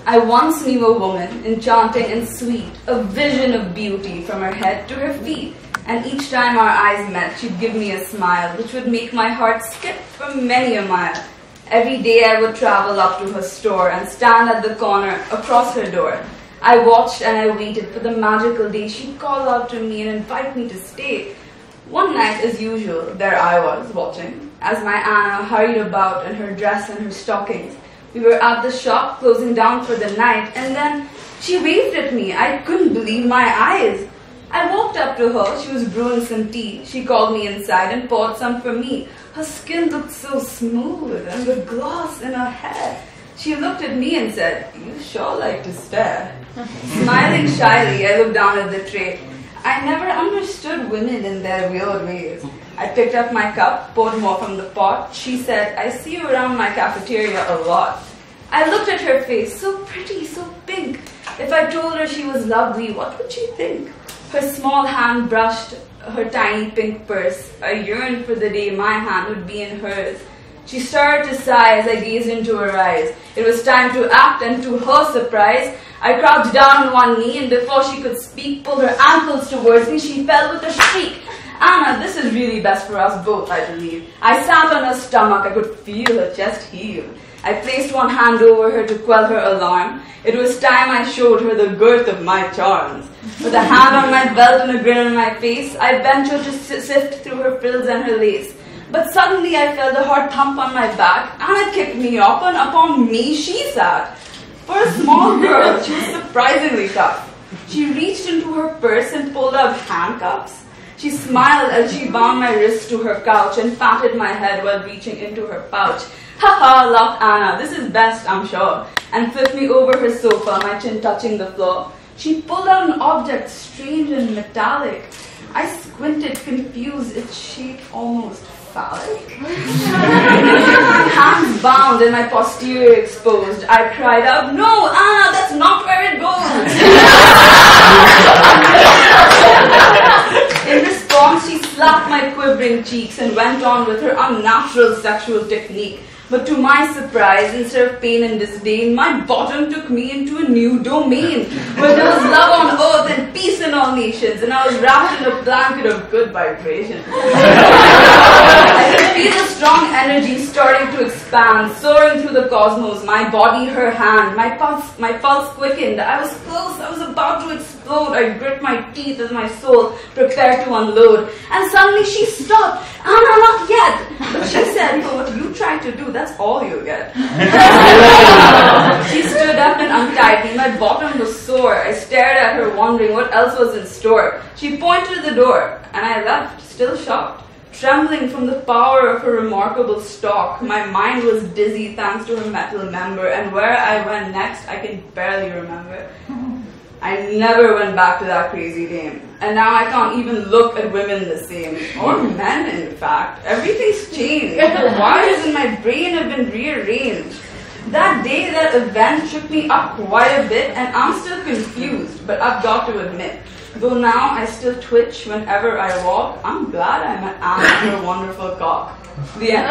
I once knew a woman, enchanting and sweet, a vision of beauty from her head to her feet. And each time our eyes met, she'd give me a smile, which would make my heart skip for many a mile. Every day I would travel up to her store and stand at the corner across her door. I watched and I waited for the magical day she'd call out to me and invite me to stay. One night, as usual, there I was, watching, as my Anna hurried about in her dress and her stockings. We were at the shop, closing down for the night, and then she waved at me. I couldn't believe my eyes. I walked up to her. She was brewing some tea. She called me inside and poured some for me. Her skin looked so smooth, and the gloss in her hair. She looked at me and said, "You sure like to stare." Smiling shyly, I looked down at the tray. I never understood women in their weird ways. I picked up my cup, poured more from the pot. She said, "I see you around my cafeteria a lot." I looked at her face, so pretty, so pink. If I told her she was lovely, what would she think? Her small hand brushed her tiny pink purse. I yearned for the day my hand would be in hers. She started to sigh as I gazed into her eyes. It was time to act, and to her surprise, I crouched down on one knee, and before she could speak, pulled her ankles towards me. She fell with a shriek. "Anna, this is really best for us both, I believe." I sat on her stomach. I could feel her chest heave. I placed one hand over her to quell her alarm. It was time I showed her the girth of my charms. With a hand on my belt and a grin on my face, I ventured to sift through her frills and her lace. But suddenly I felt a hard thump on my back. Anna kicked me up, and upon me she sat. For a small girl, she was surprisingly tough. She reached into her purse and pulled out handcuffs. She smiled as she bound my wrists to her couch and patted my head while reaching into her pouch. "Ha ha," laughed Anna, "this is best, I'm sure," and flipped me over her sofa, my chin touching the floor. She pulled out an object strange and metallic. I squinted, confused, its shape almost phallic. My hands bound and my posterior exposed, I cried out, "No, Anna, that's not where it goes." In response, she slapped my quivering cheeks and went on with her unnatural sexual technique. But to my surprise, instead of pain and disdain, my bottom took me into a new domain, where there was love on earth and peace in all nations, and I was wrapped in a blanket of good vibrations. I could feel a strong energy starting to expand, soaring through the cosmos, my body, her hand, my pulse quickened. I was close, I was about to explode. I grit my teeth as my soul prepared to unload. And suddenly she stopped. "Anna, not yet." But she said, "For what you tried to do, that's all you get." She stood up and untied me. My bottom was sore. I stared at her, wondering what else was in store. She pointed to the door, and I left, still shocked, trembling from the power of her remarkable stalk. My mind was dizzy thanks to her metal member, and where I went next, I can barely remember. I never went back to that crazy dame. And now I can't even look at women the same. Or men, in fact. Everything's changed. The wires in my brain have been rearranged. That day, that event shook me up quite a bit, and I'm still confused, but I've got to admit, though now I still twitch whenever I walk, I'm glad I met Anna and her wonderful cock. The end.